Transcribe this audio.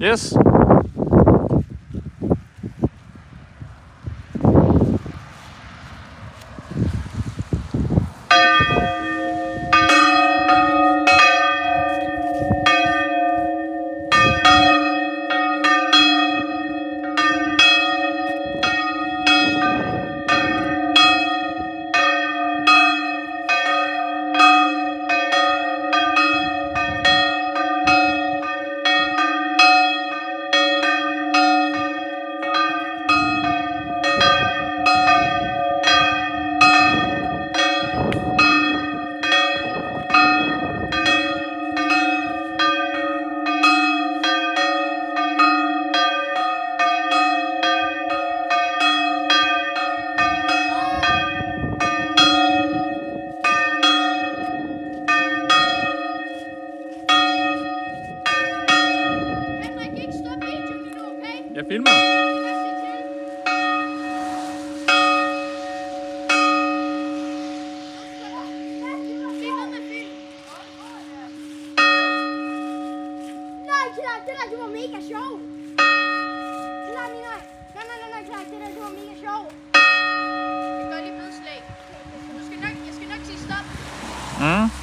Yes. Jeg filmer. Det der var mega sjovt. Nej, det der var mega sjovt. Det gør lige blodslag. Jeg skal nok sige stop. Mm.